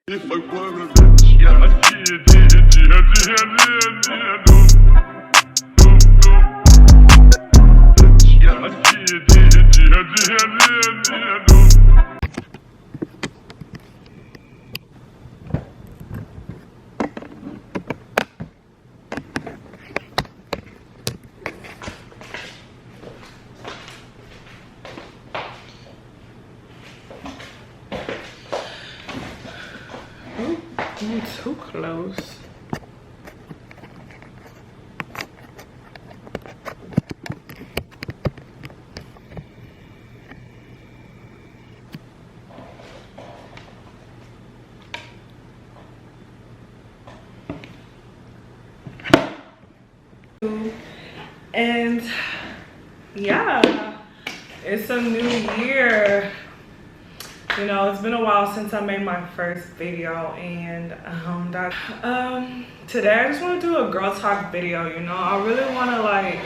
If I were a bitch, yeah, I'm too close. And yeah, it's a new year. You know, it's been a while since I made my first video, and today I just want to do a girl talk video. You know, I really want to like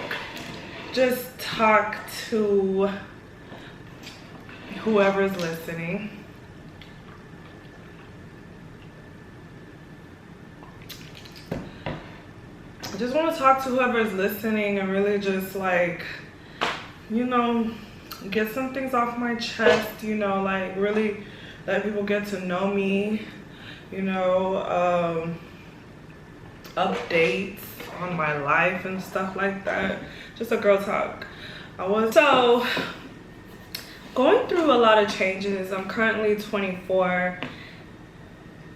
just talk to whoever's listening. I just want to talk to whoever's listening and really just like, you know, get some things off my chest, you know, like really let people get to know me, you know, updates on my life and stuff like that. Just a girl talk. So going through a lot of changes. I'm currently 24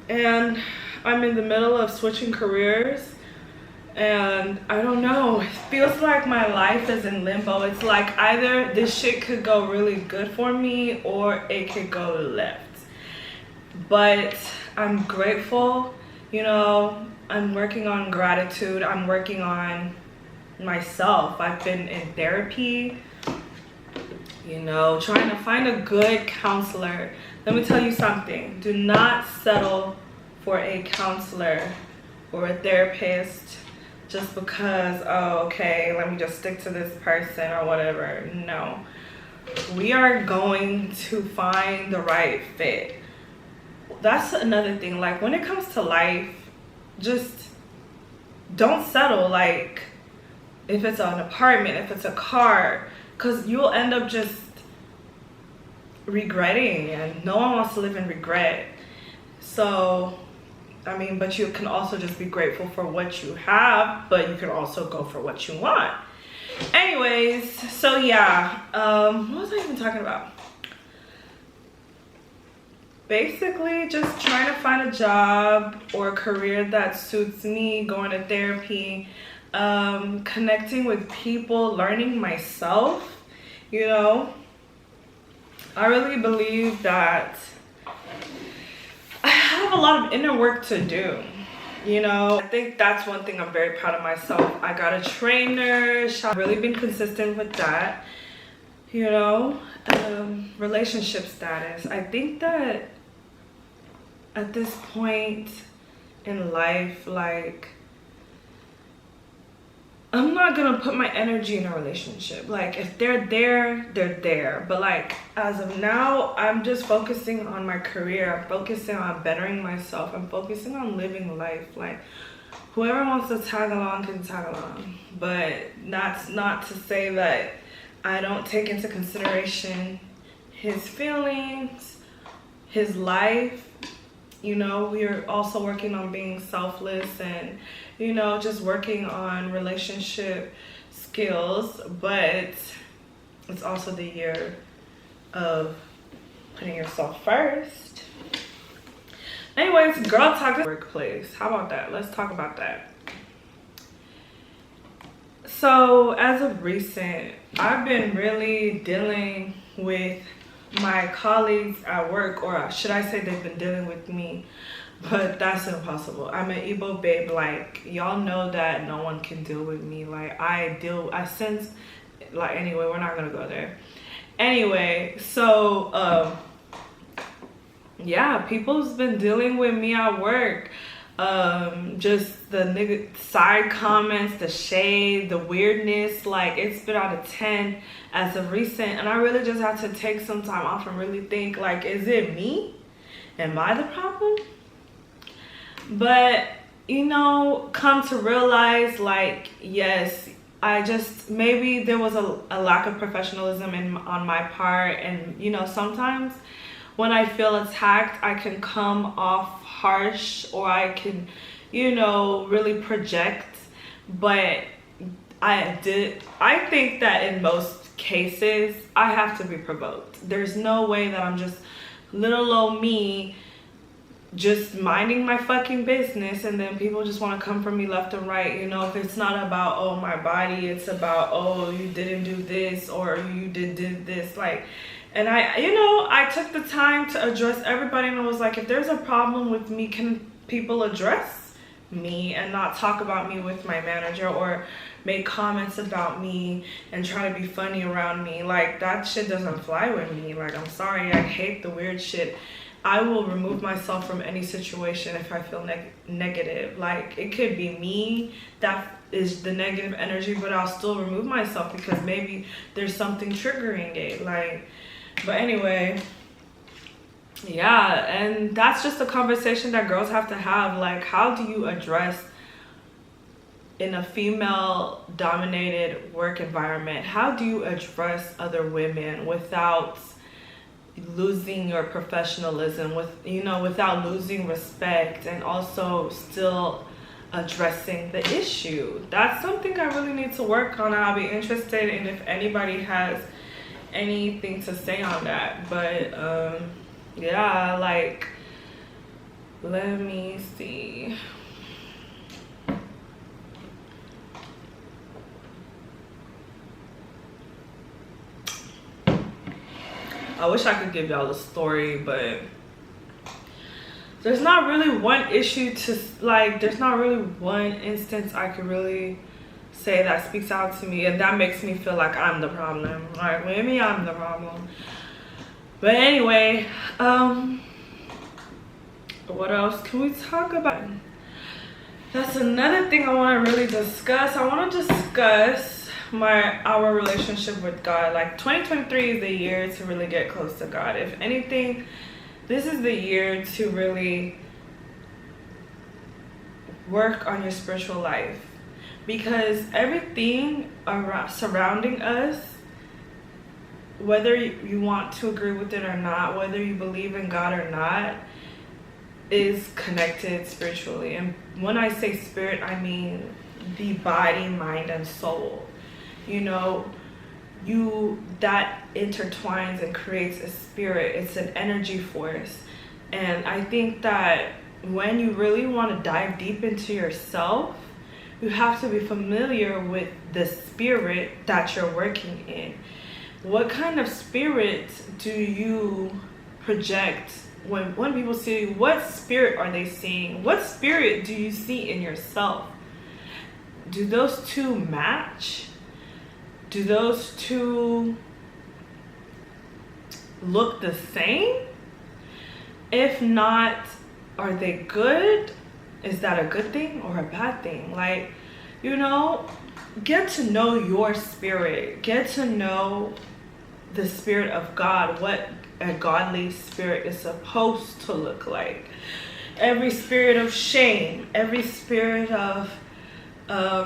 and I'm in the middle of switching careers. And I don't know, it feels like my life is in limbo. It's like either this shit could go really good for me or it could go left. But I'm grateful, you know, I'm working on gratitude. I'm working on myself. I've been in therapy, you know, trying to find a good counselor. Let me tell you something. Do not settle for a counselor or a therapist just because, oh, okay, let me just stick to this person or whatever. No, we are going to find the right fit. That's another thing. Like when it comes to life, just don't settle. Like if it's an apartment, if it's a car, because you'll end up just regretting, and no one wants to live in regret. So I mean, but you can also just be grateful for what you have, but you can also go for what you want. Anyways, so yeah, what was I even talking about? Basically, just trying to find a job or a career that suits me, going to therapy, connecting with people, learning myself, you know. I really believe that I have a lot of inner work to do, you know. I think that's one thing I'm very proud of myself. I got a trainer. I've really been consistent with that, you know. Relationship status. I think that at this point in life, like, I'm not gonna put my energy in a relationship. Like if they're there, they're there. But like as of now, I'm just focusing on my career. I'm focusing on bettering myself. I'm focusing on living life. Like whoever wants to tag along can tag along. But that's not to say that I don't take into consideration his feelings, his life. You know, we are also working on being selfless and, you know, just working on relationship skills. But it's also the year of putting yourself first. Anyways, girl talk workplace. How about that? Let's talk about that. So as of recent, I've been really dealing with my colleagues at work, or should I say they've been dealing with me, but that's impossible. I'm an Igbo babe. Like y'all know that no one can deal with me. Like I sense, like, anyway, we're not gonna go there. Anyway, so yeah, people's been dealing with me at work. Just the nigga side comments, the shade, the weirdness. Like it's been out of 10 as of recent, and I really just have to take some time off and really think, like, is it me? Am I the problem? But you know, come to realize, like, yes, I just, maybe there was a lack of professionalism on my part. And you know, sometimes when I feel attacked, I can come off harsh, or I can, you know, really project. But I think that in most cases, I have to be provoked. There's no way that I'm just little old me just minding my fucking business and then people just want to come for me left and right. You know, if it's not about, oh, my body, it's about, oh, you didn't do this, or you did this, like. And I took the time to address everybody, and I was like, if there's a problem with me, can people address me and not talk about me with my manager, or make comments about me and try to be funny around me? Like, that shit doesn't fly with me. Like, I'm sorry, I hate the weird shit. I will remove myself from any situation if I feel negative. Like, it could be me that is the negative energy, but I'll still remove myself because maybe there's something triggering it. Like, but anyway, yeah, and that's just a conversation that girls have to have. Like, how do you address in a female dominated work environment? How do you address other women without losing your professionalism, without losing respect, and also still addressing the issue? That's something I really need to work on. I'll be interested in if anybody has anything to say on that. But yeah, like, let me see. I wish I could give y'all a story, but there's not really one issue to, like, there's not really one instance I could really say that speaks out to me, and that makes me feel like I'm the problem. Like, maybe I'm the problem. But anyway, what else can we talk about? That's another thing I want to really discuss. I want to discuss our relationship with God. Like, 2023 is the year to really get close to God. If anything, this is the year to really work on your spiritual life, because everything surrounding us, whether you want to agree with it or not, whether you believe in God or not, is connected spiritually. And when I say spirit, I mean the body, mind, and soul. You know, that intertwines and creates a spirit. It's an energy force. And I think that when you really want to dive deep into yourself, you have to be familiar with the spirit that you're working in. What kind of spirit do you project when people see you? What spirit are they seeing? What spirit do you see in yourself? Do those two match? Do those two look the same? If not, are they good? Is that a good thing or a bad thing? Like, you know, get to know your spirit. Get to know the spirit of God, what a godly spirit is supposed to look like. Every spirit of shame, every spirit of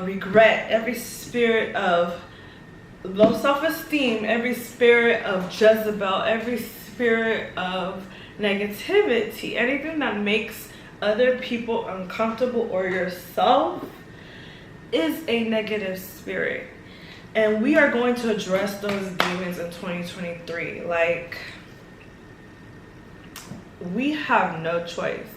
regret, every spirit of low self-esteem, every spirit of Jezebel, every spirit of negativity, anything that makes other people uncomfortable or yourself is a negative spirit. And we are going to address those demons in 2023. Like, we have no choice,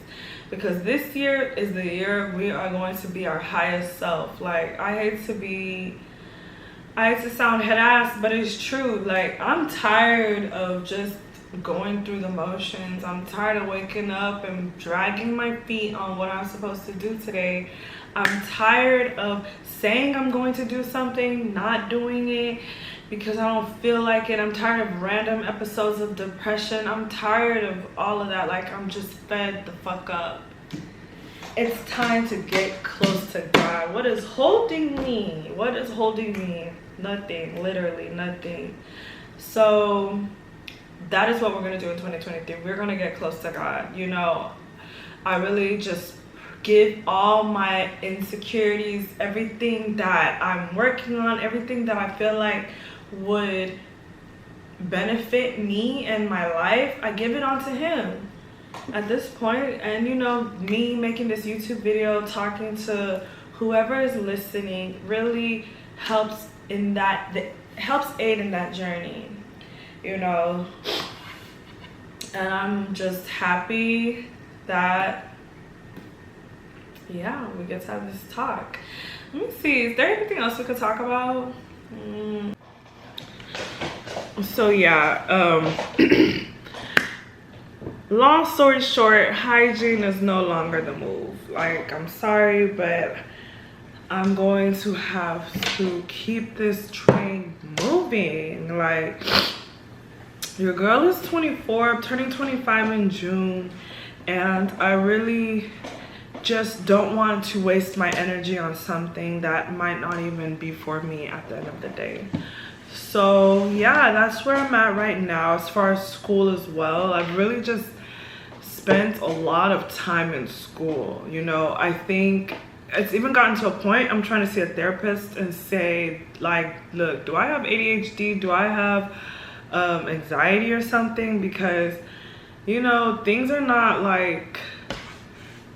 because this year is the year we are going to be our highest self. Like, I hate to sound head ass, but it's true. Like, I'm tired of just going through the motions. I'm tired of waking up and dragging my feet on what I'm supposed to do today. I'm tired of saying I'm going to do something, not doing it because I don't feel like it. I'm tired of random episodes of depression. I'm tired of all of that. Like, I'm just fed the fuck up. It's time to get close to God. What is holding me? What is holding me? Nothing. Literally nothing. So that is what we're going to do in 2023. We're going to get close to God. You know, I really just give all my insecurities, everything that I'm working on, everything that I feel like would benefit me and my life, I give it on to him at this point. And you know, me making this YouTube video, talking to whoever is listening, really helps in that, helps aid in that journey, you know. And I'm just happy that, yeah, we get to have this talk. Let me see, is there anything else we could talk about? So yeah, long story short, hygiene is no longer the move. Like, I'm sorry, but I'm going to have to keep this train moving. Like, your girl is 24, I'm turning 25 in June, and I really just don't want to waste my energy on something that might not even be for me at the end of the day. So yeah, that's where I'm at right now. As far as school as well, I've really just spent a lot of time in school. You know, I think it's even gotten to a point I'm trying to see a therapist and say, like, look, do I have ADHD? Do I have anxiety or something? Because, you know, things are not like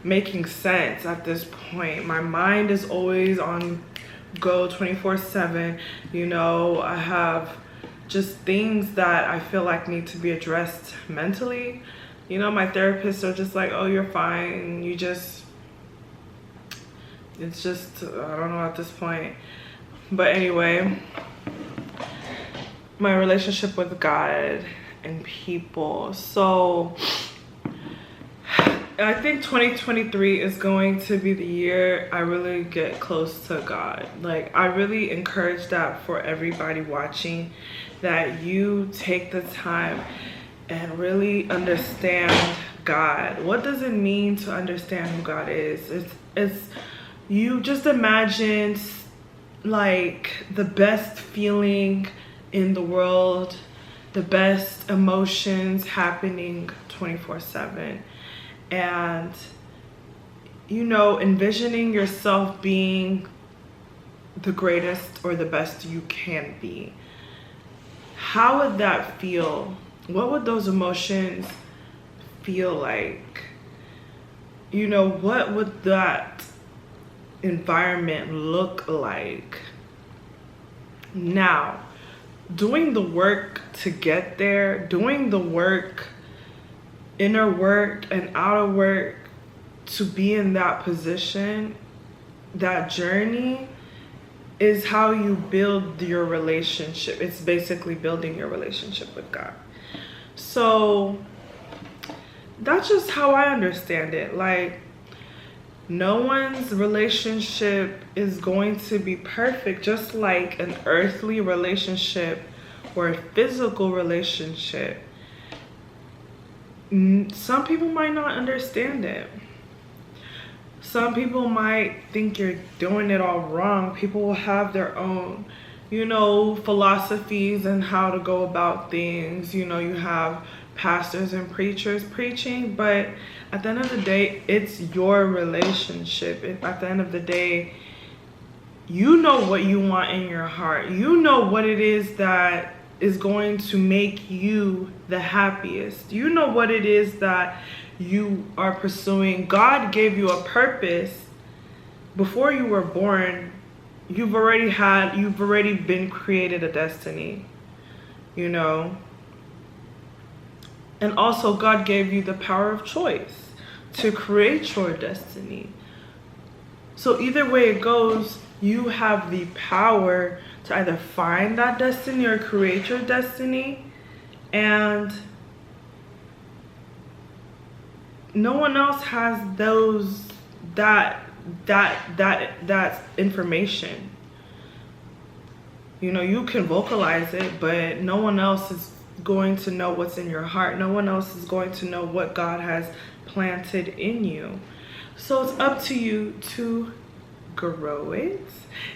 making sense at this point. My mind is always on go 24/7. You know, I have just things that I feel like need to be addressed mentally. You know, my therapists are just like, oh, you're fine, you just, it's just, I don't know at this point. But anyway, my relationship with God and people. So I think 2023 is going to be the year I really get close to God. Like, I really encourage that for everybody watching, that you take the time and really understand God. What does it mean to understand who God is? It's you just imagine like the best feeling in the world, the best emotions happening 24/7. And, you know, envisioning yourself being the greatest or the best you can be. How would that feel? What would those emotions feel like? You know, what would that environment look like? Now, doing the work to get there, doing the work, inner work and outer work to be in that position, that journey is how you build your relationship. It's basically building your relationship with God. So that's just how I understand it. Like, no one's relationship is going to be perfect, just like an earthly relationship or a physical relationship. Some people might not understand it. Some people might think you're doing it all wrong. People will have their own, you know, philosophies and how to go about things. You know, you have pastors and preachers preaching, but at the end of the day, it's your relationship. At the end of the day, you know what you want in your heart. You know what it is that is going to make you the happiest. You know what it is that you are pursuing. God gave you a purpose before you were born. You've already been created a destiny, you know. And also God gave you the power of choice to create your destiny. So either way it goes, you have the power to either find that destiny or create your destiny. And no one else has that information. You know, you can vocalize it, but no one else is going to know what's in your heart. No one else is going to know what God has planted in you. So it's up to you to grow it.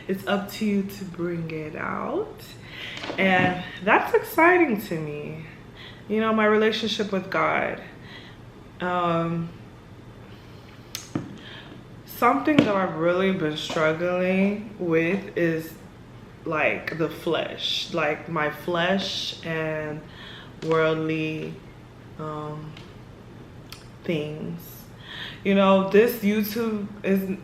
It's up to you to bring it out. And that's exciting to me. You know, my relationship with God. something that I've really been struggling with is like the flesh, like my flesh and worldly things. You know, this YouTube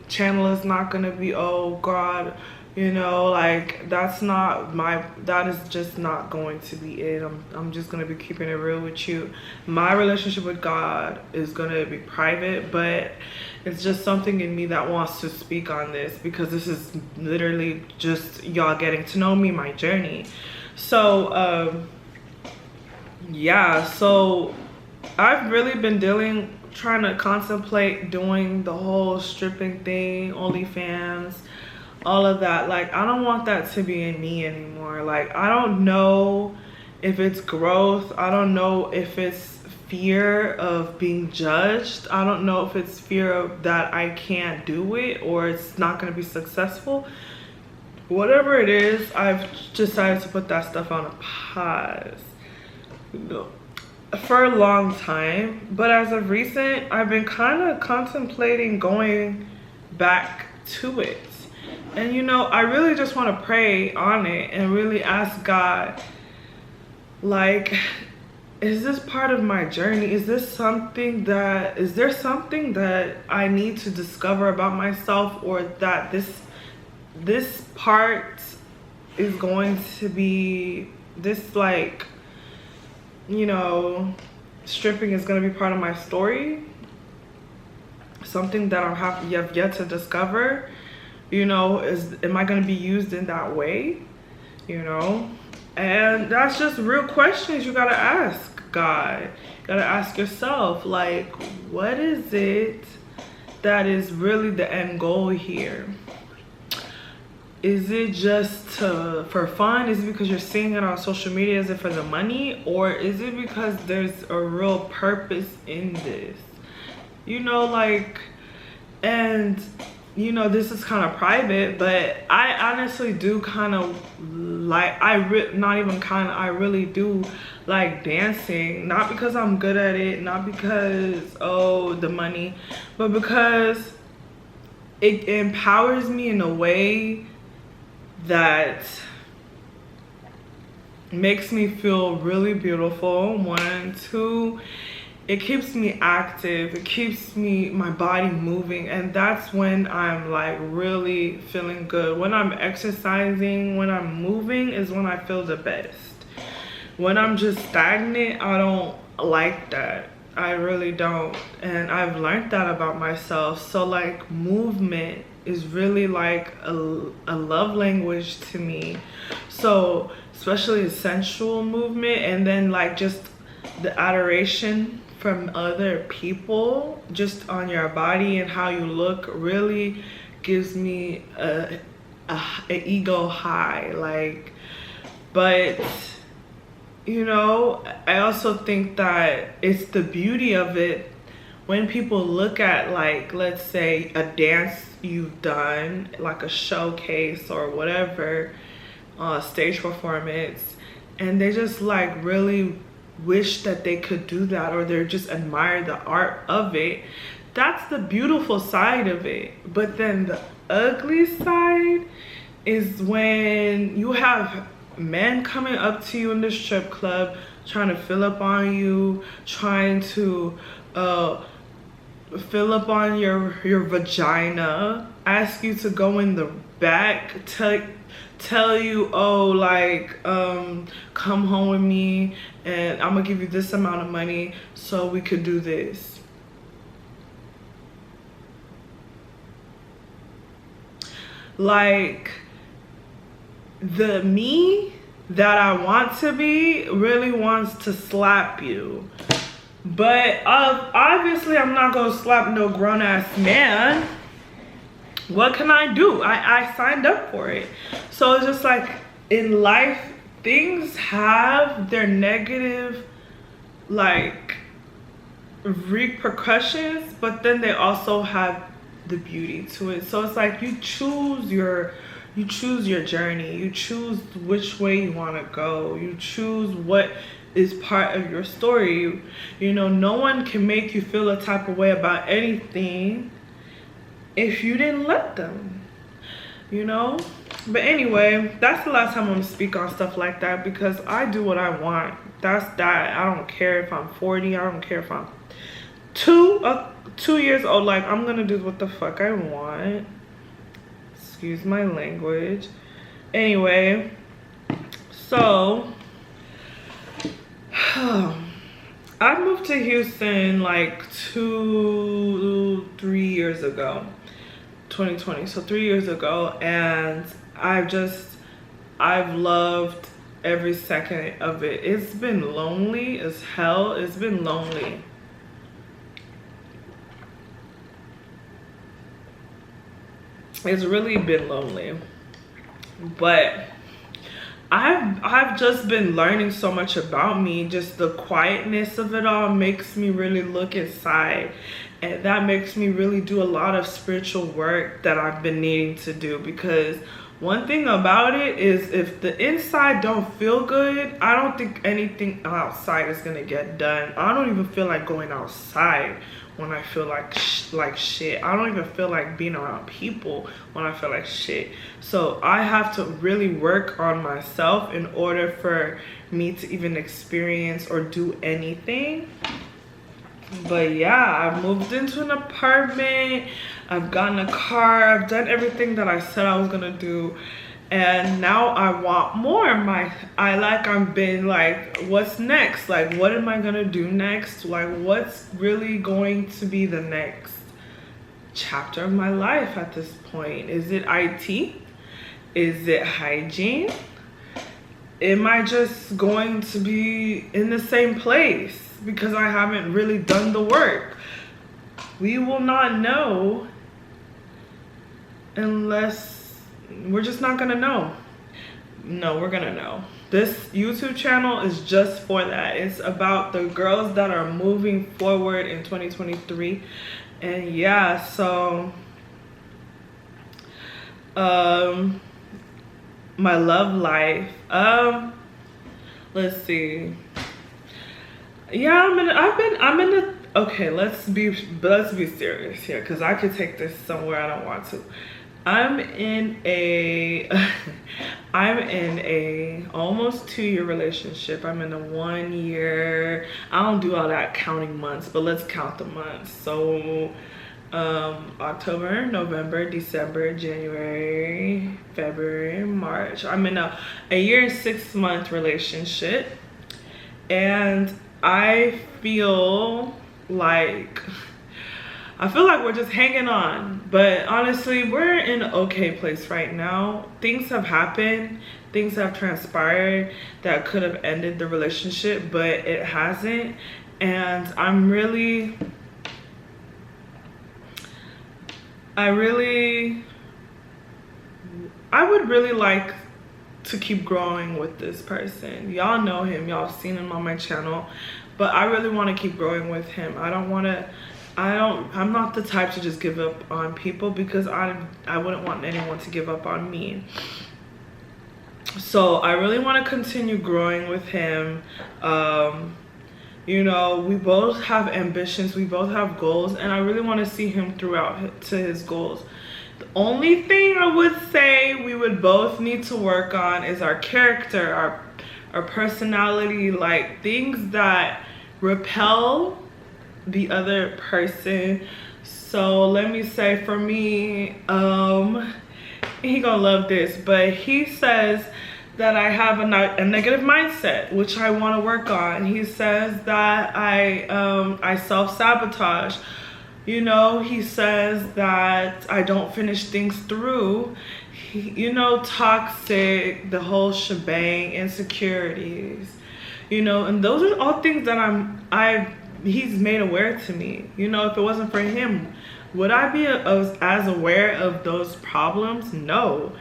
channel is not gonna be, oh God, you know, like that is just not going to be it. I'm just gonna be keeping it real with you. My relationship with God is gonna be private, but it's just something in me that wants to speak on this, because this is literally just y'all getting to know me, my journey. So yeah, so I've really been trying to contemplate doing the whole stripping thing, OnlyFans, all of that. Like, I don't want that to be in me anymore. Like, I don't know if it's growth. I don't know if it's fear of being judged. I don't know if it's fear of that I can't do it or it's not going to be successful. Whatever it is, I've decided to put that stuff on a pause for a long time. But as of recent, I've been kind of contemplating going back to it. And you know, I really just want to pray on it and really ask God, like, is this part of my journey? Is there something that I need to discover about myself, or that this part is going to be this, like, you know, stripping is going to be part of my story, something that I have yet to discover. You know, am I going to be used in that way? You know, and that's just real questions you got to ask God. You got to ask yourself, like, what is it that is really the end goal here? Is it just for fun? Is it because you're seeing it on social media? Is it for the money? Or is it because there's a real purpose in this? You know, like, and you know, this is kind of private, but I honestly do kind of like, I really do like dancing. Not because I'm good at it, not because, oh, the money, but because it empowers me in a way that makes me feel really beautiful. 1, 2, it keeps me active, it keeps my body moving, and that's when I'm like really feeling good. When I'm exercising, when I'm moving is when I feel the best. When I'm just stagnant, I don't like that. I really don't. And I've learned that about myself. So like, movement is really like a love language to me. So especially sensual movement, and then like just the adoration from other people just on your body and how you look really gives me an ego high. Like, but you know, I also think that it's the beauty of it when people look at, like, let's say a dance you've done, like a showcase or whatever, stage performance, and they just like really wish that they could do that, or they just admire the art of it. That's the beautiful side of it. But then the ugly side is when you have men coming up to you in the strip club trying to fill up on you, trying to fill up on your vagina, ask you to go in the back, tell you, oh, like, come home with me and I'm gonna give you this amount of money so we could do this. Like, the me that I want to be really wants to slap you. But obviously I'm not gonna slap no grown-ass man. What can I do? I signed up for it. So it's just like, in life, things have their negative, like, repercussions, but then they also have the beauty to it. So it's like, you choose your journey. You choose which way you want to go. You choose what is part of your story. You know, no one can make you feel a type of way about anything. if you didn't let them, you know? But anyway, that's the last time I'm gonna speak on stuff like that, because I do what I want. That's that. I don't care if I'm 40. I don't care if I'm 2 years old. Like, I'm gonna do what the fuck I want. Excuse my language. Anyway, so I moved to Houston like 3 years ago, 2020, so 3 years ago, and I've loved every second of it. It's been lonely as hell. It's been lonely. It's really been lonely, but I've just been learning so much about me. Just the quietness of it all makes me really look inside, and that makes me really do a lot of spiritual work that I've been needing to do. Because one thing about it is, if the inside don't feel good, I don't think anything outside is gonna get done. I don't even feel like going outside when I feel like shit. I don't even feel like being around people when I feel like shit. So I have to really work on myself in order for me to even experience or do anything. But yeah, I've moved into an apartment, I've gotten a car, I've done everything that I said I was gonna do, and now I want more. I've been like, what's next? Like, what am I gonna do next? Like, what's really going to be the next chapter of my life at this point? Is it IT? Is it hygiene? Am I just going to be in the same place because I haven't really done the work? We will not know unless, we're just not gonna know. No, we're gonna know. This YouTube channel is just for that. It's about the girls that are moving forward in 2023. And yeah, so my love life, let's see. Yeah, I'm in a, okay, let's be serious here, because I could take this somewhere I don't want to. I'm in a almost 2-year relationship. I'm in a 1 year, I don't do all that counting months, but let's count the months. So October, November, December, January, February, March. I'm in a 1 year and 6 month relationship, and I feel like we're just hanging on. But honestly, we're in an okay place right now. Things have happened, things have transpired that could have ended the relationship, but it hasn't. And I would really like to keep growing with this person. Y'all know him, y'all seen him on my channel, but I really want to keep growing with him. I'm not the type to just give up on people, because I wouldn't want anyone to give up on me. So I really want to continue growing with him. You know, we both have ambitions, we both have goals, and I really want to see him throughout to his goals. The only thing I would say we would both need to work on is our character, our personality, like things that repel the other person. So let me say, for me, he gonna love this, but he says that I have a negative mindset, which I want to work on. He says that I self-sabotage. You know, he says that I don't finish things through. You know, toxic, the whole shebang, insecurities. You know, and those are all things that he's made aware to me. You know, if it wasn't for him, would I be as aware of those problems? No.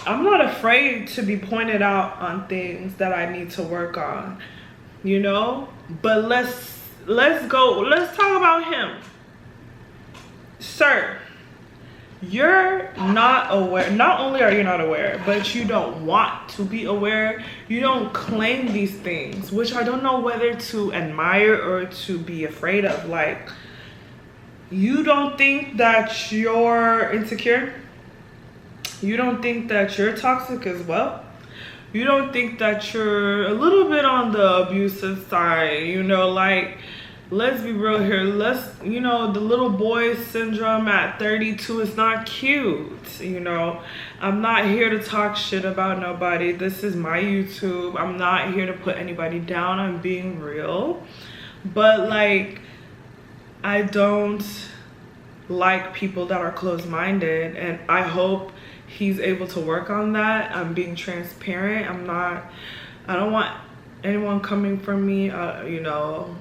I'm not afraid to be pointed out on things that I need to work on, you know? But let's talk about him. Sir, you're not aware. Not only are you not aware, but you don't want to be aware. You don't claim these things, which I don't know whether to admire or to be afraid of. Like, You don't think that you're insecure? You don't think that you're toxic as well? You don't think that you're a little bit on the abusive side? You know, like, let's be real here. You know, the little boy syndrome at 32 is not cute. You know, I'm not here to talk shit about nobody. This is my YouTube. I'm not here to put anybody down. I'm being real. But, like, I don't like people that are closed-minded, and I hope he's able to work on that. I'm being transparent. I don't want anyone coming from me, you know.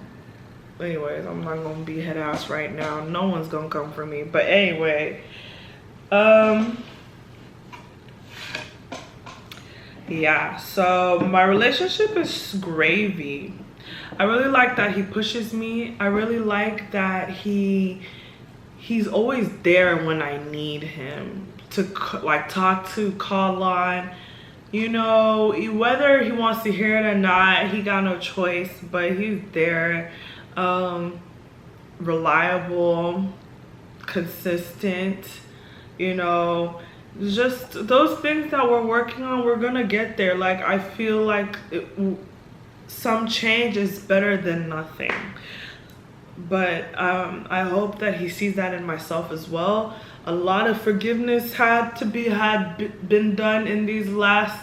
Anyways, I'm not gonna be head ass right now. No one's gonna come for me. But anyway, yeah, so my relationship is gravy. I really like that he pushes me. I really like that he's always there when I need him to like talk to, call on. You know, whether he wants to hear it or not, he got no choice, but he's there. Reliable, consistent, you know, just those things that we're working on, we're gonna get there. Like, I feel like some change is better than nothing. But I hope that he sees that in myself as well. A lot of forgiveness had been done in this last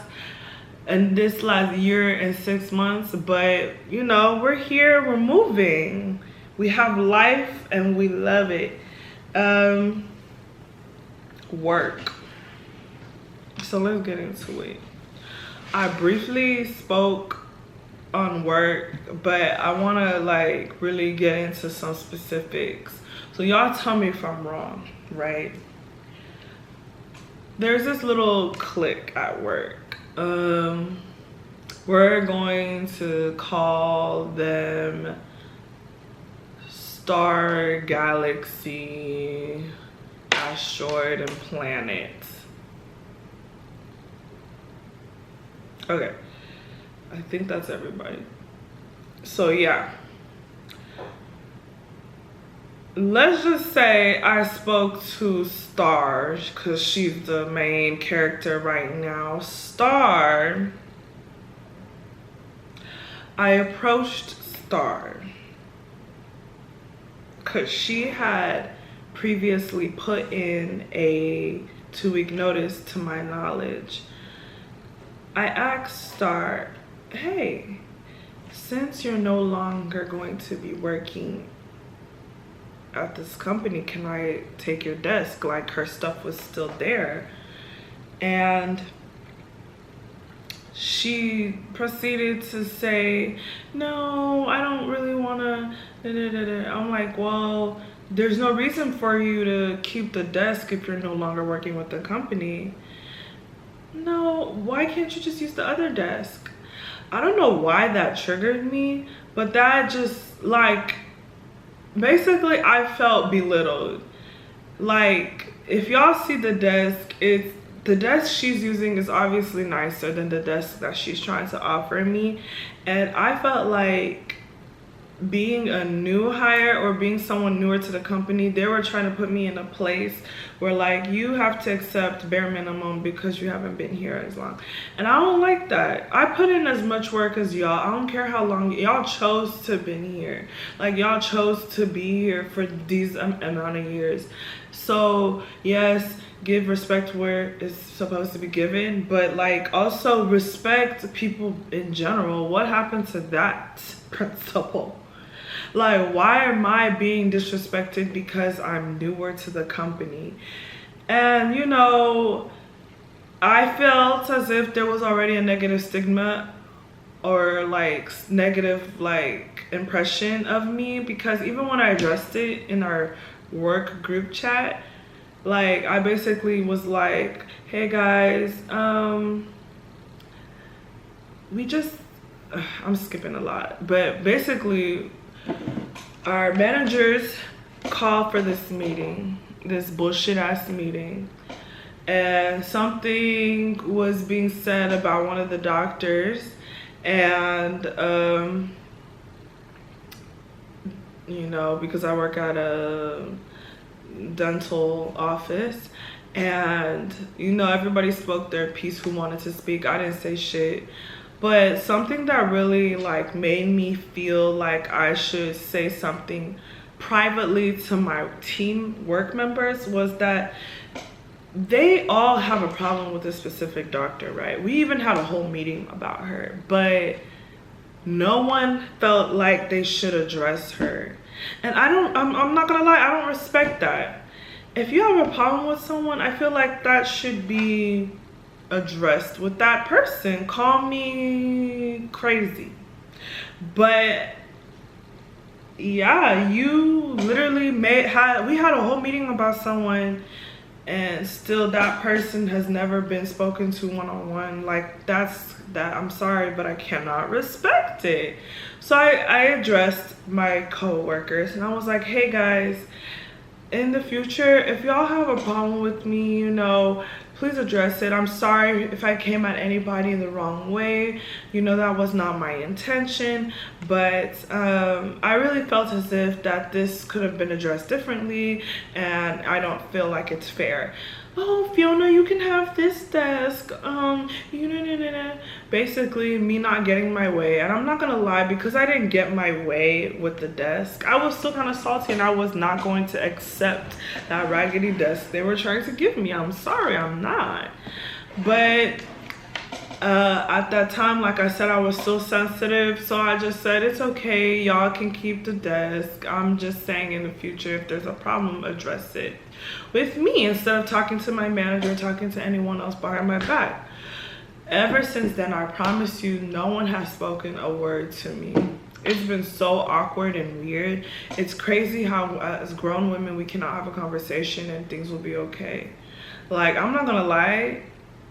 year and 6 months, but you know, we're here, we're moving, we have life and we love it. Work. So let's get into it. I briefly spoke on work, but I want to like really get into some specifics. So y'all tell me if I'm wrong, right? There's this little clique at work. We're going to call them Star, Galaxy, Asteroid, and Planet. Okay, I think that's everybody. So yeah, let's just say I spoke to Star because she's the main character right now. Star, I approached Star because she had previously put in a 2-week notice to my knowledge. I asked Star, hey, since you're no longer going to be working at this company, can I take your desk? Like, her stuff was still there. And she proceeded to say, no, I don't really want to. I'm like, well, there's no reason for you to keep the desk if you're no longer working with the company. No, why can't you just use the other desk? I don't know why that triggered me, but that just, like, basically I felt belittled. Like, if y'all see the desk, the desk she's using is obviously nicer than the desk that she's trying to offer me. And I felt like being a new hire or being someone newer to the company, they were trying to put me in a place where, like, you have to accept bare minimum because you haven't been here as long. And I don't like that. I put in as much work as y'all. I don't care how long y'all chose to been here. Like, y'all chose to be here for these amount of years. So yes, give respect where it's supposed to be given, but like also respect people in general. What happened to that principle? Like, why am I being disrespected because I'm newer to the company? And you know, I felt as if there was already a negative stigma or like negative like impression of me, because even when I addressed it in our work group chat, like I basically was like, hey guys, we just I'm skipping a lot, but basically our managers called for this meeting, this bullshit ass meeting, and something was being said about one of the doctors, and you know, because I work at a dental office, and you know, everybody spoke their piece who wanted to speak. I didn't say shit. But something that really like made me feel like I should say something privately to my team work members was that they all have a problem with a specific doctor, right? We even had a whole meeting about her, but no one felt like they should address her. And I'm not gonna lie, I don't respect that. If you have a problem with someone, I feel like that should be addressed with that person. Call me crazy, but yeah, you literally we had a whole meeting about someone, and still that person has never been spoken to one-on-one. Like that I'm sorry, but I cannot respect it. So I addressed my co-workers and I was like, hey guys, in the future, if y'all have a problem with me, you know, please address it. I'm sorry if I came at anybody the wrong way. You know, that was not my intention, but I really felt as if that this could have been addressed differently, and I don't feel like it's fair. Oh, Fiona, you can have this desk. Basically me not getting my way. And I'm not gonna lie, because I didn't get my way with the desk, I was still kind of salty, and I was not going to accept that raggedy desk they were trying to give me. I'm sorry, I'm not. But at that time, like I said, I was still sensitive, so I just said, it's okay, y'all can keep the desk. I'm just saying, in the future, if there's a problem, address it with me instead of talking to my manager, talking to anyone else behind my back. Ever since then, I promise you, no one has spoken a word to me. It's been so awkward and weird. It's crazy how as grown women we cannot have a conversation and things will be okay. Like, I'm not gonna lie,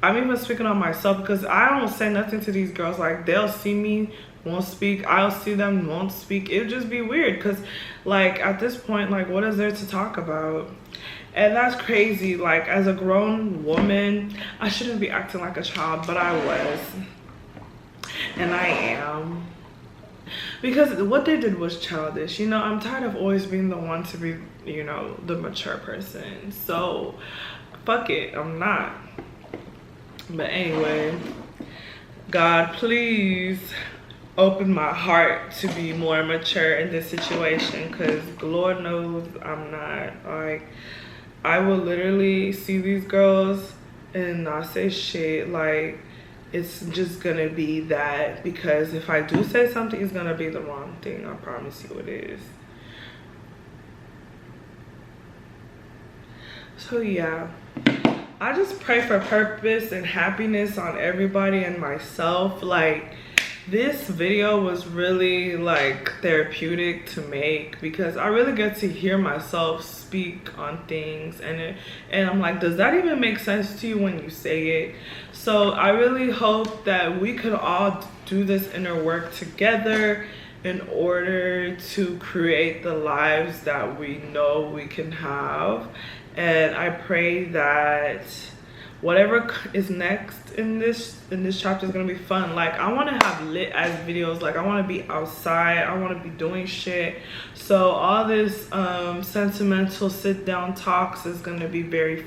I'm even speaking on myself, because I don't say nothing to these girls. Like, they'll see me, won't speak. I'll see them, won't speak. It'll just be weird, because like at this point, like, what is there to talk about? And that's crazy. Like, as a grown woman, I shouldn't be acting like a child, but I was, and I am, because what they did was childish. You know, I'm tired of always being the one to be, you know, the mature person. So fuck it, I'm not. But anyway, God, please open my heart to be more mature in this situation, because Lord knows I'm not. Like, I will literally see these girls and not say shit. Like, it's just gonna be that, because if I do say something, it's gonna be the wrong thing. I promise you it is. So yeah, I just pray for purpose and happiness on everybody and myself. Like, this video was really like therapeutic to make, because I really get to hear myself speak on things, and I'm like, does that even make sense to you when you say it? So I really hope that we could all do this inner work together in order to create the lives that we know we can have. And I pray that whatever is next in this chapter is gonna be fun. Like, I want to have lit ass videos. Like, I want to be outside, I want to be doing shit. So all this sentimental sit down talks is gonna be very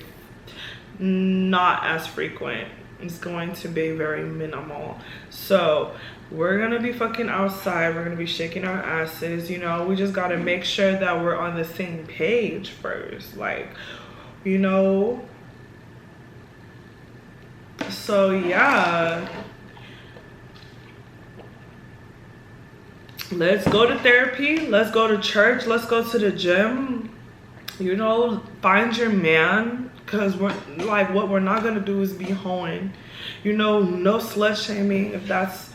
not as frequent. It's going to be very minimal. So we're gonna be fucking outside, we're gonna be shaking our asses. You know, we just gotta make sure that we're on the same page first, like, you know. So yeah, let's go to therapy, let's go to church, let's go to the gym, you know, find your man, because we're like, what we're not gonna do is be hoeing, you know. No slut shaming if that's